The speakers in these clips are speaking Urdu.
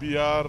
BR,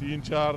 3-4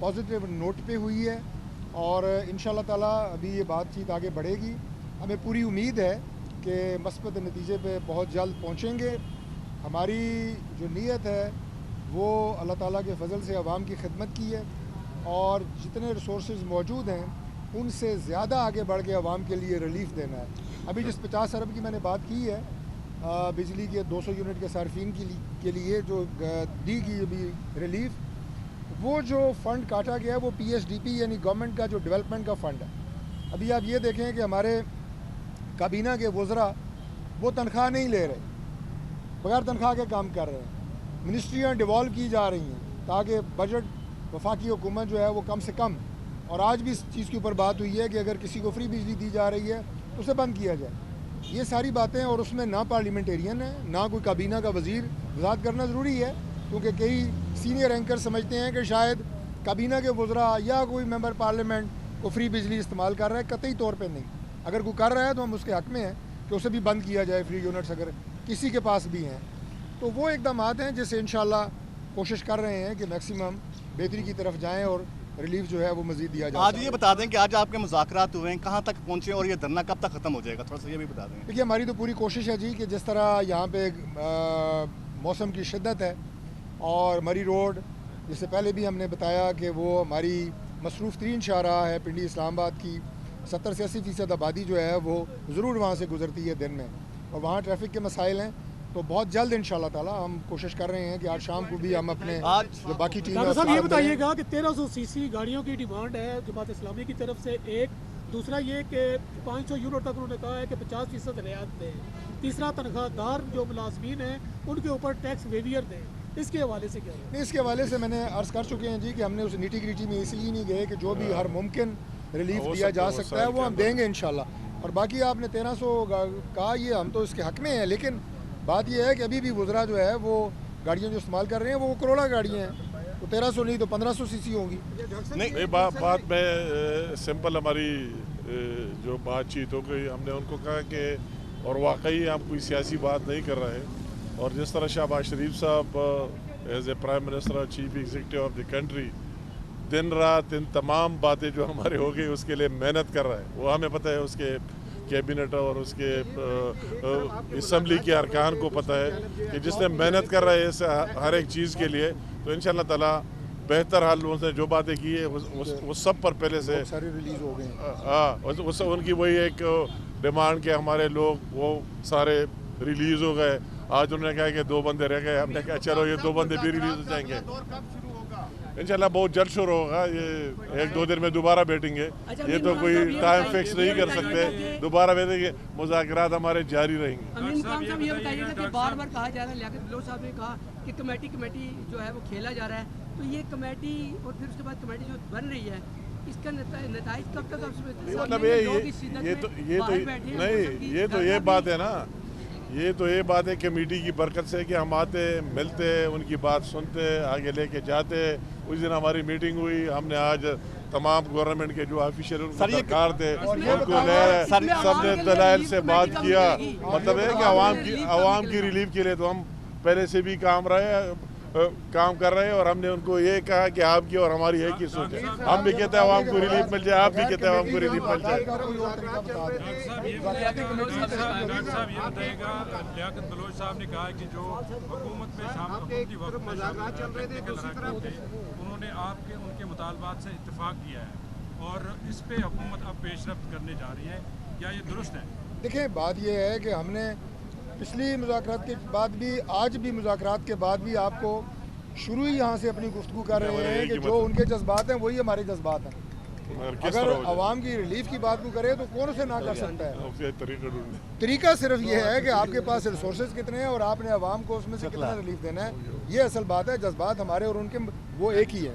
پازیٹیو نوٹ پہ ہوئی ہے اور انشاءاللہ تعالیٰ ابھی یہ بات چیت آگے بڑھے گی. ہمیں پوری امید ہے کہ مثبت نتیجے پہ بہت جلد پہنچیں گے. ہماری جو نیت ہے وہ اللہ تعالیٰ کے فضل سے عوام کی خدمت کی ہے اور جتنے ریسورسز موجود ہیں ان سے زیادہ آگے بڑھ کے عوام کے لیے ریلیف دینا ہے. ابھی جس 50 ارب کی میں نے بات کی ہے بجلی کے 200 یونٹ کے صارفین کے لیے جو دی گئی ابھی ریلیف, وہ جو فنڈ کاٹا گیا ہے وہ PSDP یعنی گورنمنٹ کا جو ڈیولپمنٹ کا فنڈ ہے. ابھی آپ یہ دیکھیں کہ ہمارے کابینہ کے وزراء وہ تنخواہ نہیں لے رہے, بغیر تنخواہ کے کام کر رہے ہیں. منسٹریاں ڈیوالو کی جا رہی ہیں تاکہ بجٹ وفاقی حکومت جو ہے وہ کم سے کم, اور آج بھی اس چیز کے اوپر بات ہوئی ہے کہ اگر کسی کو فری بجلی دی جا رہی ہے تو اسے بند کیا جائے. یہ ساری باتیں, اور اس میں نہ پارلیمنٹیرین ہے نہ کوئی کابینہ کا وزیر, وضاحت کرنا ضروری ہے کیونکہ کئی سینئر اینکر سمجھتے ہیں کہ شاید کابینہ کے وزراء یا کوئی ممبر پارلیمنٹ کو فری بجلی استعمال کر رہا ہے. قطعی طور پہ نہیں. اگر کوئی کر رہا ہے تو ہم اس کے حق میں ہیں کہ اسے بھی بند کیا جائے فری یونٹس اگر کسی کے پاس بھی ہیں. تو وہ اقدامات ہیں جس سے انشاءاللہ کوشش کر رہے ہیں کہ میکسیمم بہتری کی طرف جائیں اور ریلیف جو ہے وہ مزید دیا جائے. آج یہ بتا دیں کہ آج آپ کے مذاکرات ہوئے ہیں, کہاں تک پہنچے اور یہ دھرنا کب تک ختم ہو جائے گا, تھوڑا سا یہ بھی بتا دیں. دیکھیے ہماری تو پوری کوشش ہے جی کہ جس طرح یہاں پہ موسم کی شدت ہے اور مری روڈ جس سے پہلے بھی ہم نے بتایا کہ وہ ہماری مصروف ترین شاہراہ ہے پنڈی اسلام آباد کی. 70 سے 80% آبادی جو ہے وہ ضرور وہاں سے گزرتی ہے دن میں, اور وہاں ٹریفک کے مسائل ہیں. تو بہت جلد انشاءاللہ تعالیٰ ہم کوشش کر رہے ہیں کہ آج شام کو بھی ہم اپنے جو باقی ٹیم ڈاکٹر صاحب یہ بتائیے گا کہ 1300 cc گاڑیوں کی ڈیمانڈ ہے جماعت اسلامی کی طرف سے, ایک دوسرا یہ کہ 500 یونٹ تک انہوں نے کہا ہے کہ 50% رعایت دیں, تیسرا تنخواہ دار جو ملازمین ہیں ان کے اوپر ٹیکس ویویئر دیں. اس کے حوالے سے کیا ہے؟ اس کے حوالے سے میں نے عرض کر چکے ہیں جی کہ ہم نے اس نیٹی گریٹی میں اس لیے نہیں گئے کہ جو بھی ہر ممکن ریلیف دیا جا سکتا ہے وہ ہم دیں گے انشاءاللہ. اور باقی آپ نے 1300 کہا, یہ ہم تو اس کے حق میں ہیں, لیکن بات یہ ہے کہ ابھی بھی وزراء جو ہے وہ گاڑیاں جو استعمال کر رہے ہیں وہ کروڑا گاڑیاں ہیں, تو 1300 نہیں تو 1500 cc ہوں گی. نہیں بات میں سمپل ہماری جو بات چیت ہو گئی, ہم نے ان کو کہا کہ, اور واقعی ہم کوئی سیاسی بات نہیں کر رہے, اور جس طرح شہباز شریف صاحب ایز اے پرائم منسٹر اور chief executive of the country دن رات ان تمام باتیں جو ہمارے ہو گئی اس کے لیے محنت کر رہا ہے. وہ ہمیں پتہ ہے, اس کے کیبنٹ اور اس کے اسمبلی کے ارکان کو پتہ ہے کہ جس نے محنت کر رہا ہے اس ہر ایک چیز کے لیے, تو انشاءاللہ تعالیٰ بہتر حال اس نے جو باتیں کی ہے وہ سب پر پہلے سے سارے ریلیز ہو گئے. ہاں, ان کی وہی ایک ڈیمانڈ کہ ہمارے لوگ وہ سارے ریلیز ہو گئے. آج انہوں نے کہا کہ 2 بندے رہ گئے, ہم نے کہا چلو یہ 2 بندے بھی ریلیز ہو جائیں گے. انشاءاللہ بہت جلد شروع ہوگا, یہ 1-2 دن میں دوبارہ بیٹھیں گے. یہ تو کوئی ٹائم فکس نہیں کر سکتے, دوبارہ بیٹھیں گے, مذاکرات ہمارے جاری رہیں گے. امین خان صاحب یہ بتائیے گا کہ بار بار کہا جا رہا ہے, لیاقت بلوچ صاحب نے کہا کہ کمیٹی جو ہے وہ کھیلا جا رہا ہے, تو یہ کمیٹی اور پھر اس کے بعد کمیٹی جو بن رہی ہے اس کا نتائج کب تک مطلب یہ تو یہ بات ہے نا, یہ تو یہ بات ہے کمیٹی کی برکت سے کہ ہم آتے ملتے ان کی بات سنتے آگے لے کے جاتے. اس دن ہماری میٹنگ ہوئی, ہم نے آج تمام گورنمنٹ کے جو آفیشیل ان کو درکار تھے ان کو لے سب نے دلائل سے بات کیا. مطلب ہے کہ عوام کی ریلیف کے لیے تو ہم پہلے سے بھی کام کر رہے ہیں, اور ہم نے ان کو یہ کہا کہ آپ کی اور ہماری ایک ہی سوچ ہے. ہم بھی کہتے ہیں عوام کو ریلیف مل جائے, آپ بھی کہتے ہیں عوام کو ریلیف مل جائے. لیاقت بلوچ صاحب نے کہا کہ جو حکومت میں مذاکرات چل رہے تھے انہوں نے ان کے مطالبات سے اتفاق کیا ہے اور اس پہ حکومت اب پیش رفت کرنے جا رہی ہے, کیا یہ درست ہے؟ دیکھیں بات یہ ہے کہ ہم نے پچھلی مذاکرات کے بعد بھی, آج بھی مذاکرات کے بعد بھی آپ کو شروع ہی یہاں سے اپنی گفتگو کر رہے ہیں کہ جو ان کے جذبات ہیں وہی ہمارے جذبات ہیں. اگر عوام کی ریلیف کی بات کو کرے تو کون اسے نہ کر سکتا ہے. طریقہ صرف یہ ہے کہ آپ کے پاس ریسورسز کتنے ہیں اور آپ نے عوام کو اس میں سے کتنا ریلیف دینا ہے. یہ اصل بات ہے, جذبات ہمارے اور ان کے وہ ایک ہی ہے.